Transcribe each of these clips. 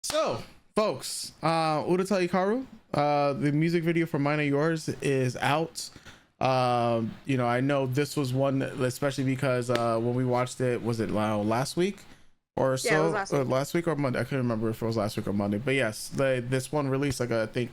So, folks, Utada Hikaru, the music video for Mine Are Yours is out. You know, I know this was one, especially because when we watched it, was it last week or so? Yeah, it was last week or Monday? I couldn't remember if it was last week or Monday. But yes, this one released like I think,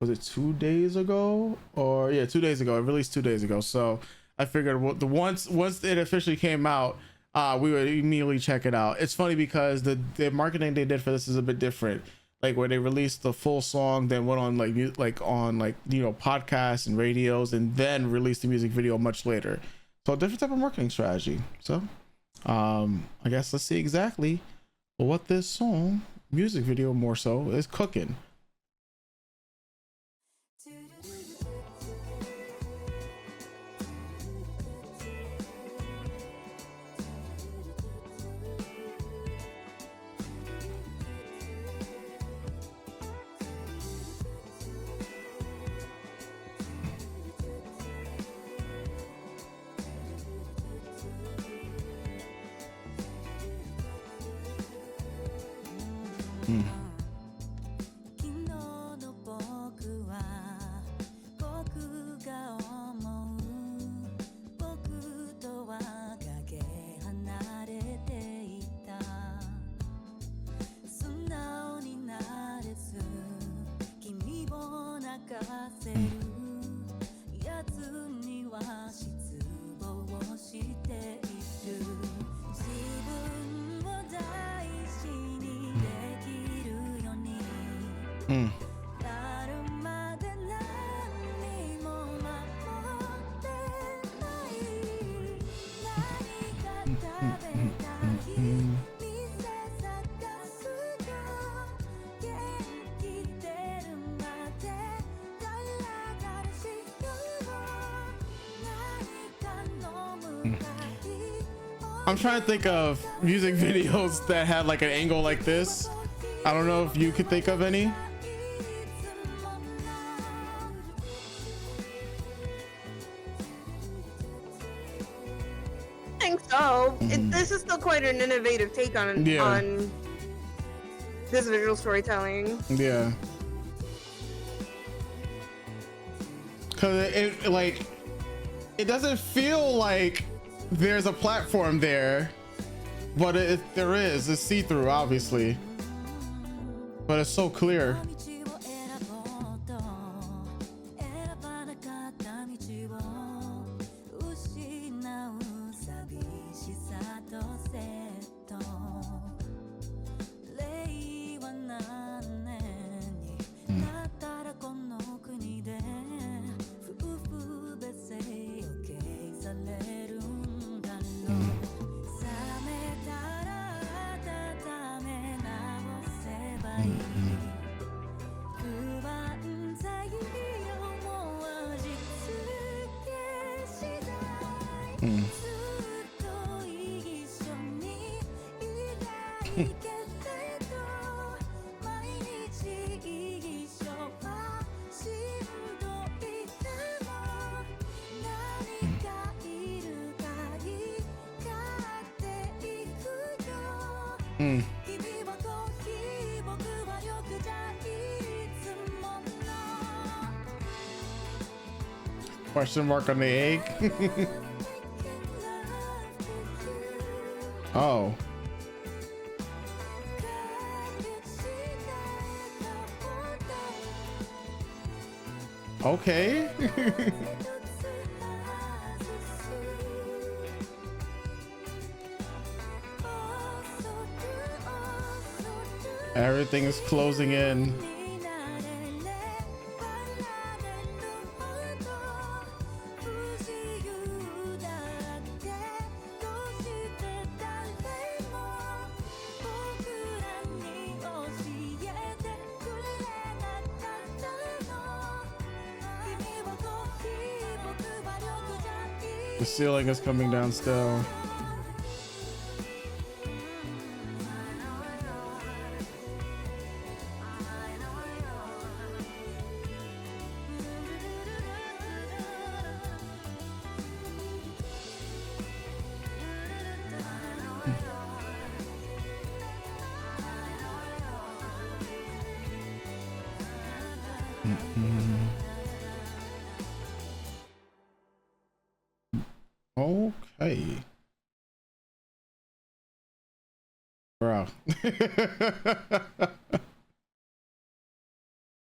was it 2 days ago? Or yeah, 2 days ago. It released 2 days ago. So I figured once it officially came out, we would immediately check it out. It's funny because the marketing they did for this is a bit different. Like where they released the full song, then went on podcasts and radios, and then released the music video much later. So a different type of marketing strategy. So I guess let's see exactly what this song music video more so is cooking. Mm. 昨日の僕は僕が思う僕とはかけ離れていた素直になれず君を泣かせるやつには失望している自分を大事にできるように Mm. なるまで何も守ってない何か食べたい店探すよ元気出るまでガラガラしよう何か飲むかい I'm trying to think of music videos that had like an angle like this. I don't know if you could think of any. I think so. This is still quite an innovative take on this visual storytelling. Yeah. Cause it doesn't feel like there's a platform there, but there is. It's see-through, obviously, but it's so clear. 道を選ぼうと選ばなかった道を失う寂しさとセット令和何年になったらこの国で夫婦別姓を経されるんだろう冷めたら温め直せばいい不安材料も味付け次第ずっと一緒にいたいけれど毎日一緒はしんどいでも何かいるかい買っていくよ Mm. 君はコーヒー僕は緑茶いつもの Question mark on the egg. Oh. Okay. Everything is closing in. The ceiling is coming down still. Okay. Bro.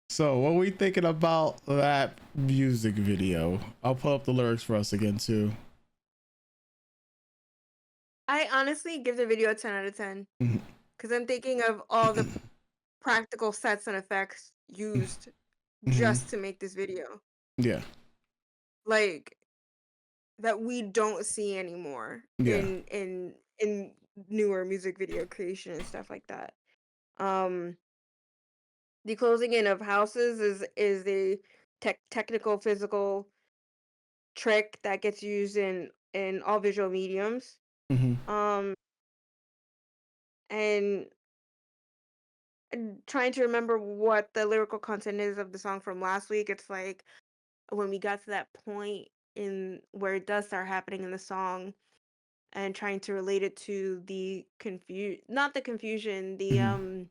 So what we thinking about that music video? I'll pull up the lyrics for us again too. I honestly give the video a 10 out of 10 Mhm. because I'm thinking of all the practical sets and effects used Mhm. just to make this video, Yeah. like that we don't see anymore Yeah. in newer music video creation and stuff like that. Um, the closing in of houses is the technical physical trick that gets used in all visual mediums. Hmm. Um, and trying to remember what the lyrical content is of the song from last week. It's like when we got to that point in where it does start happening in the song and trying to relate it to the not the confusion, the Hmm.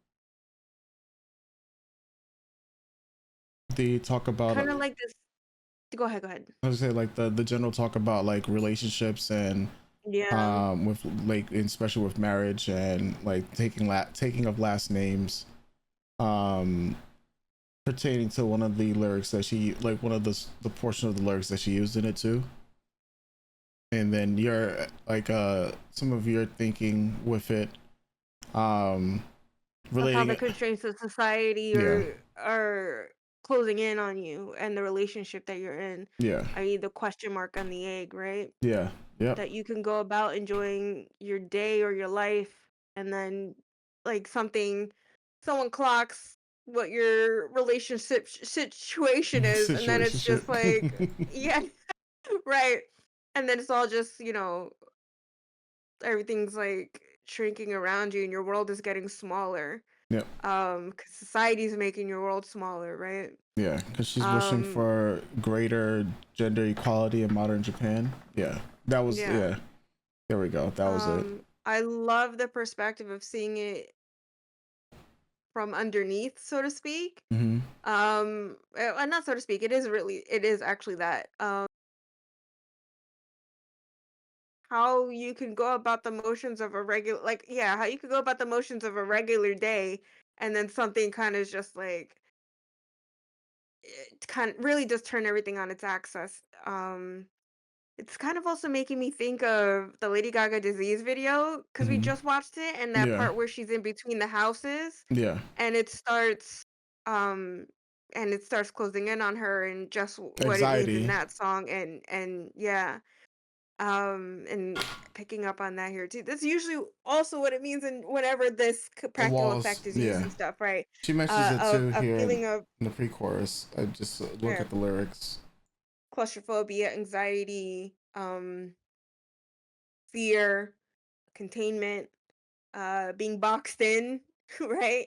They talk about kind of like this. Go ahead. I was gonna say like the general talk about like relationships and Yeah. with like especially with marriage and like taking of last names, um pertaining to one of the lyrics that she like one of the portion of the lyrics that she used in it too. And then your like some of your thinking with it, um Of how relating the it. constraints of society Yeah. are closing in on you and the relationship that you're in, Yeah. i.e. the question mark on the egg, right? Yeah. Yep. That you can go about enjoying your day or your life, and then like someone clocks what your relationship situation is, and then it's Situationship. just like, yeah, right. And then it's all just, everything's like shrinking around you and your world is getting smaller. Yep. 'Cause society's making your world smaller, right? Yeah, because she's wishing Um, for greater gender equality in modern Japan. Yeah, that was yeah. yeah. There we go. That was it. I love the perspective of seeing it from underneath, so to speak. Hmm. Not so to speak, it is actually that. How you can go about the motions of a regular, like, yeah, how you could go about the motions of a regular day, and then something kind of just like, it kind of really just turn everything on its axis. It's kind of also making me think of the Lady Gaga disease video because we Hmm. just watched it, and that Yeah. part where she's in between the houses, Yeah. and um it starts closing in on her and just what it means in Anxiety. that song, and yeah, and picking up on that here too. That's usually also what it means in whenever this practical Walls. effect is used Yeah. and stuff, right? She mentions it too A here feeling of in the pre-chorus. I just look yeah, at the lyrics. claustrophobia, anxiety, fear, containment, being boxed in, right?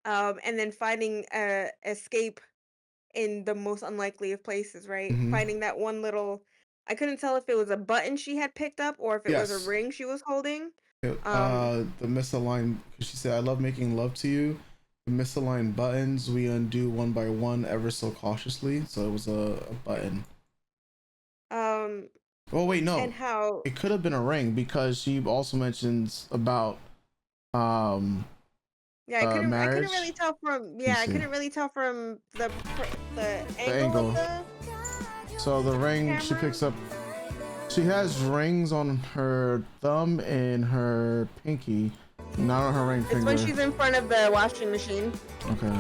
And then finding a escape in the most unlikely of places, right? Hmm. Finding that one little, I couldn't tell if it was a button she had picked up or if it was a Yes. ring she was holding. Yeah, the misaligned. She said, "I love making love to you." The misaligned buttons we undo one by one, ever so cautiously. So it was a button. Um, Oh wait, and no. how, It could have been a ring because she also mentions about um yeah, I couldn't marriage. really tell from, Let me yeah, I see couldn't really tell from the the angle of angle. the So the ring she camera. picks up, she has rings on her thumb and her pinky, not on her ring It's when finger. she's in front of the washing machine. Okay,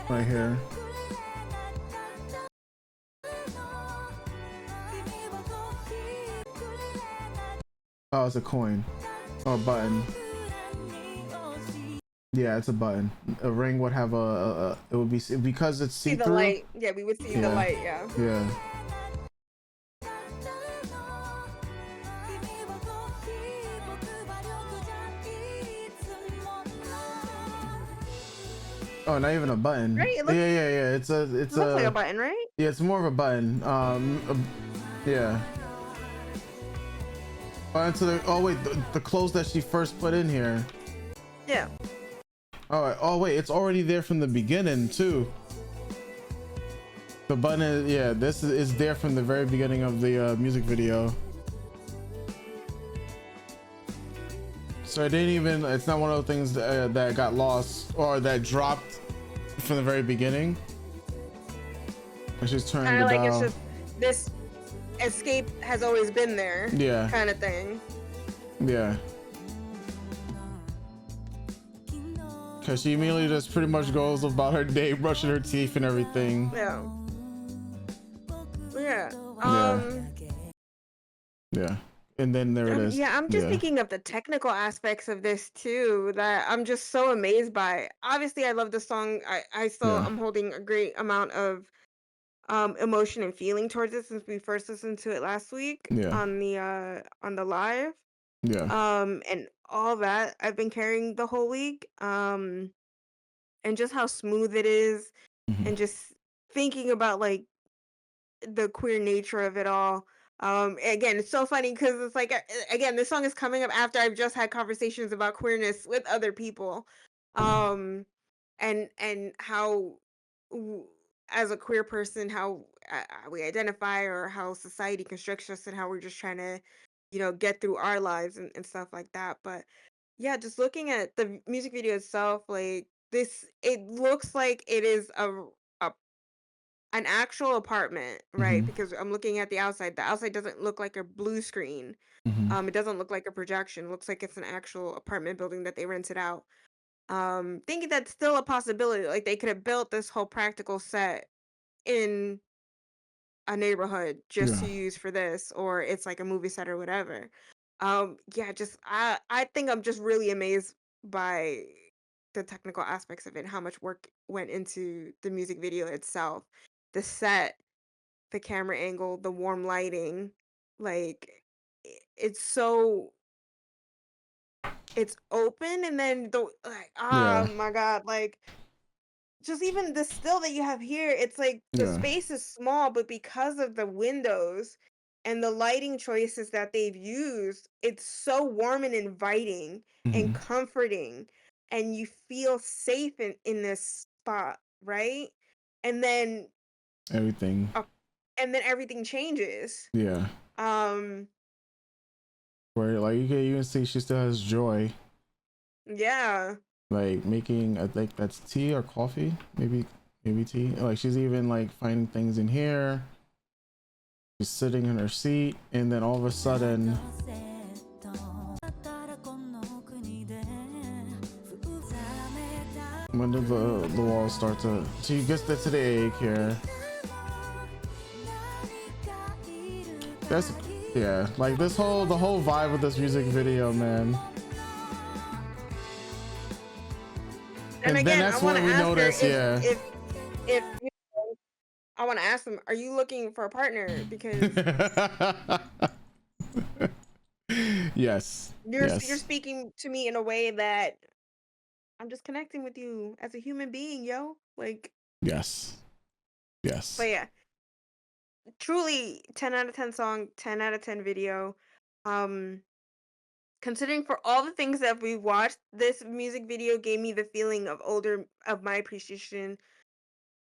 right here. Oh, it's a coin or a button. Yeah, it's a button. A ring would have it would be because it's See the see-through. light. Yeah, we would see the Yeah, light, yeah. yeah. Oh, not even a button. Right? Yeah, yeah, yeah. It looks like a button, right? Yeah, it's more of a button. Yeah. Button to the. Oh wait, the clothes that she first put in here. Yeah. Oh wait, it's already there from the beginning too. The button is, yeah, this is there from the very beginning of the music video. So it didn't even, it's not one of those things that got lost or that dropped from the very beginning. It's just turning Kind the of like dial. it's just this escape has always been there. Yeah. Kind of thing. Yeah. Because she immediately just pretty much goes about her day brushing her teeth and everything. Yeah. Yeah. Yeah. And then there it is. Yeah, I'm just thinking of the technical aspects of this too that I'm just so amazed by. Obviously, I love the song. I still I'm holding a great amount of emotion and feeling towards it since we first listened to it last week on the live. And all that I've been carrying the whole week. And just how smooth it is and just thinking about like the queer nature of it all. Again, it's so funny because it's like again, this song is coming up after I've just had conversations about queerness with other people, and how as a queer person, how we identify or how society constricts us and how we're just trying to, get through our lives and stuff like that. But yeah, just looking at the music video itself, like this, it looks like it is a an actual apartment, right? Because I'm looking at the outside. The outside doesn't look like a blue screen. It doesn't look like a projection. It looks like it's an actual apartment building that they rented out. Thinking that's still a possibility. Like they could have built this whole practical set in a neighborhood just to use for this, or it's like a movie set or whatever. Yeah, just I think I'm just really amazed by the technical aspects of it, how much work went into the music video itself, the set, the camera angle, the warm lighting, like it's so it's open and then the like oh my god, like just even the still that you have here, it's like the space is small, but because of the windows and the lighting choices that they've used, it's so warm and inviting and comforting, and you feel safe in this spot, right? And then Everything. everything changes. Yeah. Where like you can even see she still has joy. Yeah. Like making, I think that's tea or coffee, maybe tea. Like she's even like finding things in here. She's sitting in her seat, and then all of a sudden, when the walls start to, she gets to the egg here. That's like the whole vibe of this music video, man. And again, then that's I want when to we ask notice, her if I want to ask them, are you looking for a partner? Because yes, you're speaking to me in a way that I'm just connecting with you as a human being, yo. Like yes. But yeah, truly 10 out of 10 song, 10 out of 10 video. Considering for all the things that we watched, this music video gave me the feeling of my appreciation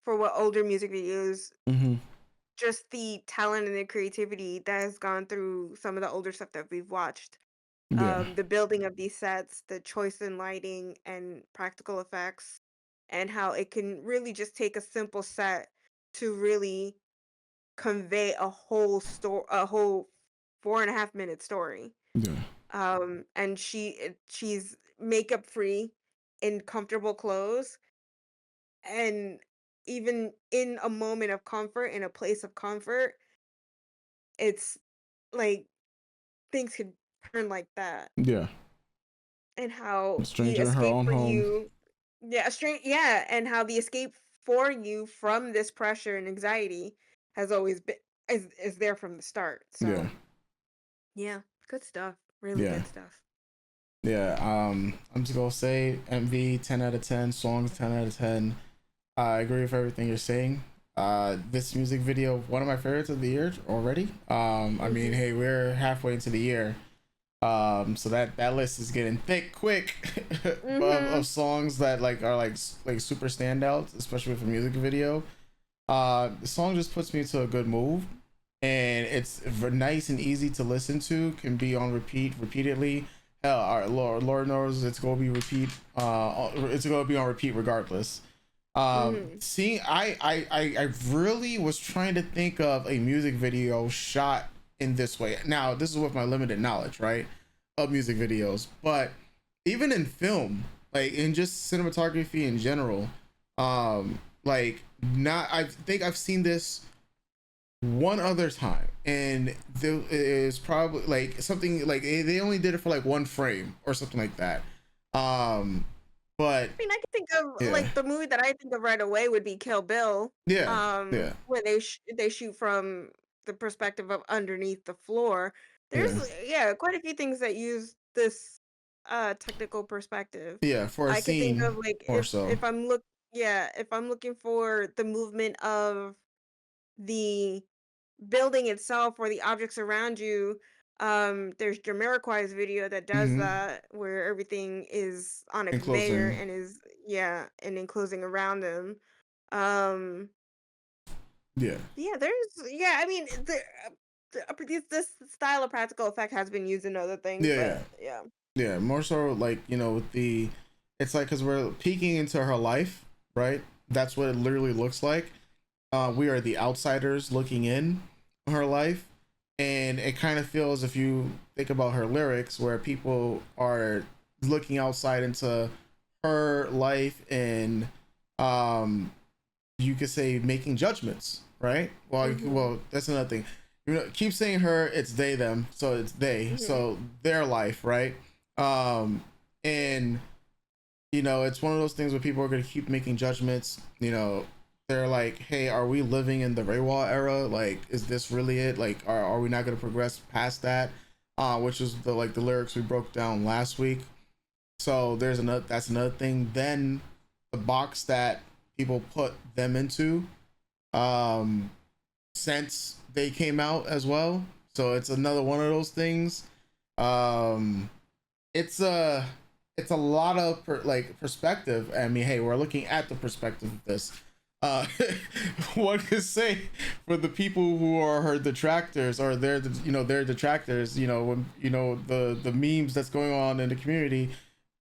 for what older music videos, just the talent and the creativity that has gone through some of the older stuff that we've watched. The building of these sets, the choice in lighting and practical effects, and how it can really just take a simple set to really convey a whole 4.5 minute story. And she's makeup free in comfortable clothes, and even in a moment of comfort, in a place of comfort, it's like things could turn like that. And how A the stranger in her escape own for home. you, and how the escape for you from this pressure and anxiety has always been is there from the start. So yeah, good stuff. Really good stuff. I'm just gonna say MV 10 out of 10, songs 10 out of 10. I agree with everything you're saying. This music video, one of my favorites of the year already. I mean, hey, we're halfway into the year, So that list is getting thick quick of songs that like are like super standouts, especially with a music video. The song just puts me to a good mood, and it's nice and easy to listen to. Can be on repeat repeatedly. Hell, our Lord knows it's gonna be repeat. It's gonna be on repeat regardless. Seeing, I really was trying to think of a music video shot in this way. Now, this is with my limited knowledge, right, of music videos, but even in film, like in just cinematography in general, like not. I think I've seen this one other time, and there is probably like something like they only did it for like one frame or something like that. But I mean, I can think of yeah, like the movie that I think of right away would be Kill Bill. yeah, Where they shoot from the perspective of underneath the floor. There's yeah, quite a few things that use this technical perspective. yeah, for a I could think scene of like or so. if I'm looking for the movement of the building itself or the objects around you. There's Jamiroquai's video that does Mm-hmm. that, where everything is on a conveyor Enclosing. and is and enclosing around them. Um, Yeah, yeah, there's I mean, this style of practical effect has been used in other things, yeah, yeah, but yeah. yeah. More so, like with the, it's like because we're peeking into her life, right? That's what it literally looks like. We are the outsiders looking in on her life, and it kind of feels, if you think about her lyrics, where people are looking outside into her life and you could say making judgments, right? Well, Mhm. that's another thing. Keep saying her, it's they them, so it's they, Mhm. so their life, right? And it's one of those things where people are going to keep making judgments. They're like, hey, are we living in the Raywa era? Like, is this really it? Like, are we not going to progress past that? Which is the lyrics we broke down last week. So that's another thing. Then the box that people put them into, um, since they came out as well. So it's another one of those things. Um, it's a it's a lot of perspective. I mean, hey, we're looking at the perspective of this. Uh, what to say for the people who are her detractors, or their detractors? When the memes that's going on in the community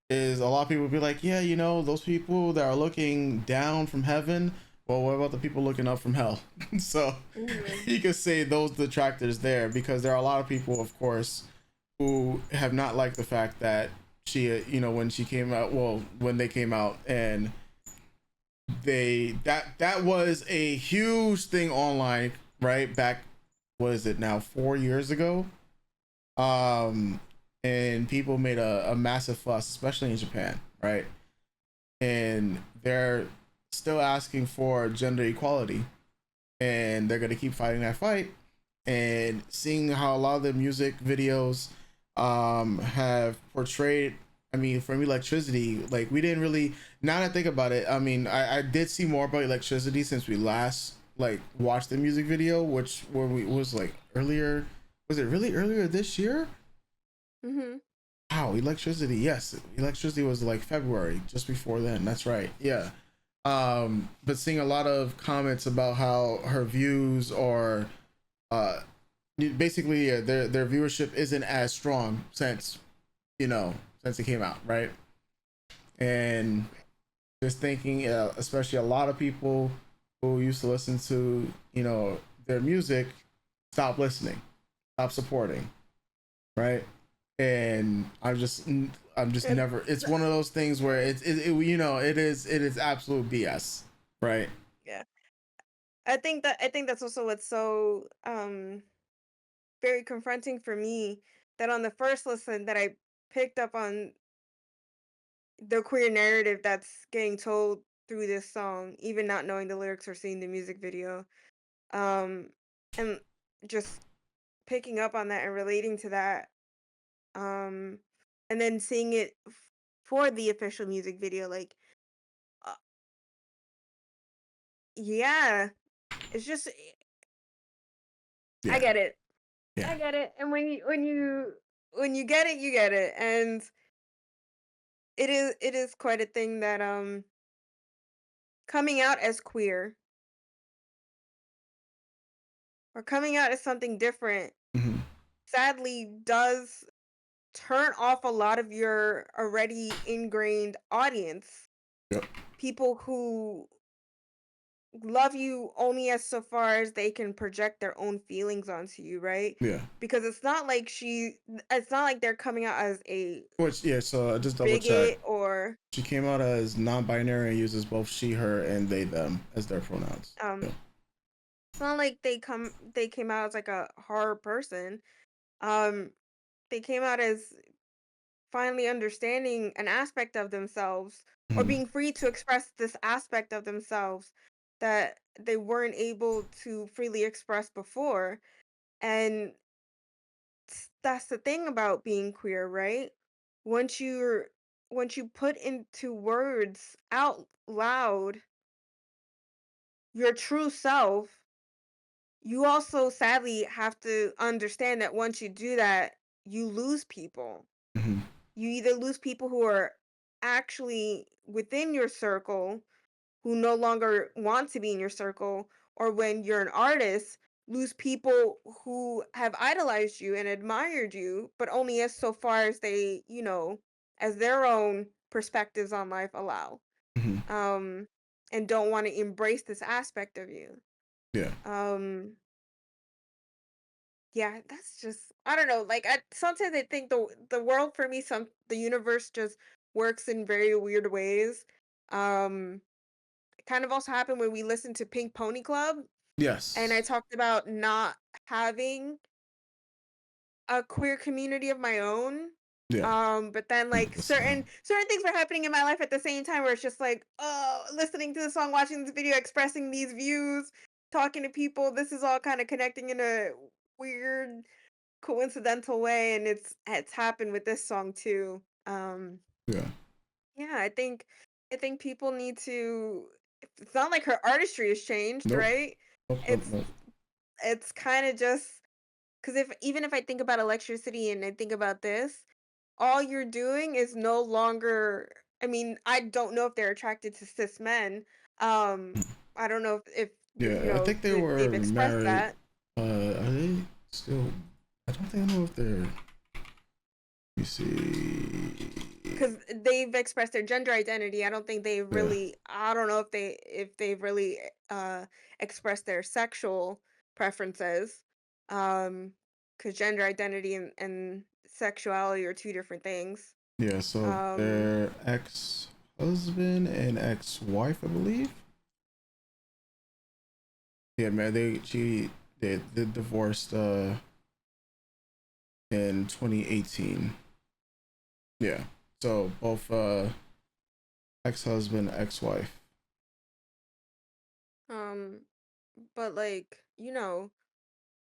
is a lot of people be like, yeah, those people that are looking down from heaven. Well, what about the people looking up from hell? So Mhm. you could say those detractors there, because there are a lot of people, of course, who have not liked the fact that she, when she came out, well, when they came out, and that was a huge thing online, right? Back, what is it now, 4 years ago? Um, and people made a massive fuss, especially in Japan, right? And they're still asking for gender equality, and they're gonna keep fighting that fight. And seeing how a lot of the music videos have portrayed, I mean, from electricity, like we didn't really, now that I think about it, I mean, I did see more about electricity since we last like watched the music video, which when we was like earlier, was it really earlier this year? Mhm. Wow, electricity, yes, electricity was like February, just before then, that's right, yeah. But seeing a lot of comments about how her views are uh basically, yeah, their viewership isn't as strong since it came out, right? And just thinking, especially a lot of people who used to listen to their music, stop listening, stop supporting, right? And I'm just And never, it's one of those things where it is absolute BS, right? yeah, I think that's also what's so very confronting for me, that on the first listen that I picked up on the queer narrative that's getting told through this song, even not knowing the lyrics or seeing the music video. Um, and just picking up on that and relating to that. Um, and then seeing it for the official music video, like, uh, yeah, it's just, I Yeah, get it. yeah, I get it. And when you when you get it, you get it, and it is quite a thing that coming out as queer or coming out as something different Hmm. sadly does turn off a lot of your already ingrained audience. Yep. People who love you only as so far as they can project their own feelings onto you, right? Yeah. Because it's not like they're coming out as a Which, yeah, so I just double check. bigot or She came out as non-binary and uses both she, her, and they, them as their pronouns. Yeah. it's not like they came out as like a horror person. Um they came out as finally understanding an aspect of themselves or Mhm. being free to express this aspect of themselves that they weren't able to freely express before. And that's the thing about being queer, right? Once you're once you put into words out loud your true self, you also sadly have to understand that once you do that, you lose people. Mhm. You either lose people who are actually within your circle who no longer want to be in your circle, or when you're an artist, lose people who have idolized you and admired you, but only as so far as they, as their own perspectives on life allow. Mhm. Um, and don't want to embrace this aspect of you. Yeah. Um, yeah, that's just I don't know. Like sometimes I think the world for me, the universe just works in very weird ways. Um, it kind of also happened when we listened to Pink Pony Club, and I Yes. talked about not having a queer community of my own. Yeah. But then like The song. certain things were happening in my life at the same time where it's just like, oh, listening to the song, watching this video, expressing these views, talking to people, this is all kind of connecting in a weird coincidental way, and it's happened with this song too. Yeah. Yeah, I think people need to it's not like her artistry has changed, Nope. right? Nope. Nope. It's Nope. it's kind of just because if I think about electricity and I think about this, all you're doing is no longer I mean, I don't know if they're attracted to cis men. Um, I don't know if Yeah. I think they they've were expressed married. that. Are they still? I don't think I know if they're. Let me see. Because they've expressed their gender identity. Yeah. I don't know if they've really expressed their sexual preferences. Because gender identity and sexuality are two different things. Yeah. So Um, their ex-husband and ex-wife, I believe. Yeah, man. They divorced in 2018. Yeah. So both ex-husband, ex-wife. um, but like,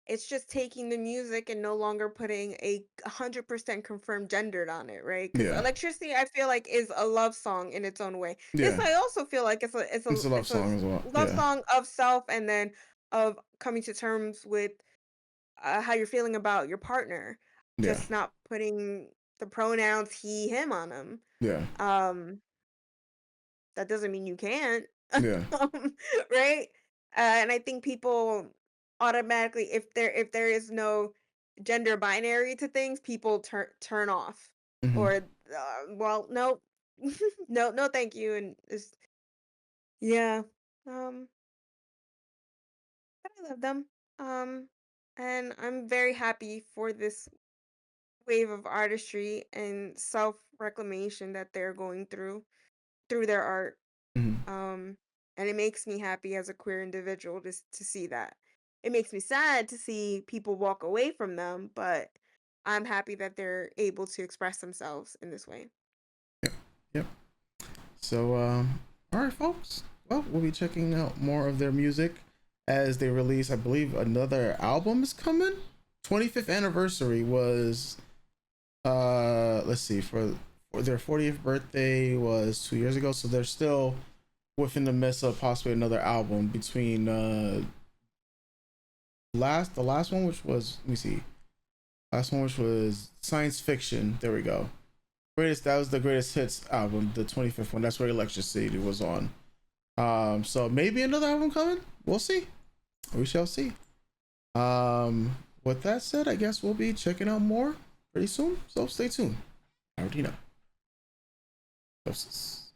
it's just taking the music and no longer putting a 100% confirmed gendered on it, right? Because Yeah. electricity, I feel like, is a love song in its own way. This Yeah. I also feel like It's a love it's a song as well. love Yeah. song of self, and then of coming to terms with how you're feeling about your partner, Yeah. just not putting the pronouns he him on them. Yeah. Um, that doesn't mean you can't, Yeah. right? And I think people automatically, if there is no gender binary to things, people turn off, Hmm. or well, no, no, no, thank you, and it's yeah, um, but I love them, um, and I'm very happy for this wave of artistry and self reclamation that they're going through their art. Hmm. Um, and it makes me happy as a queer individual to see that. It makes me sad to see people walk away from them, but I'm happy that they're able to express themselves in this way. Yep. Yep. So, all right, folks. Well, we'll be checking out more of their music as they release. I believe another album is coming. 25th anniversary was let's see, for their 40th birthday was 2 years ago, so they're still within the midst of possibly another album between the last one, which was, let me see, Last one, which was science fiction. There we go. That was the greatest hits album, the 25th one. That's where Electricity was on. So maybe another album coming. We'll see. We shall see. With that said, I guess we'll be checking out more pretty soon. So stay tuned. I already know. Doses.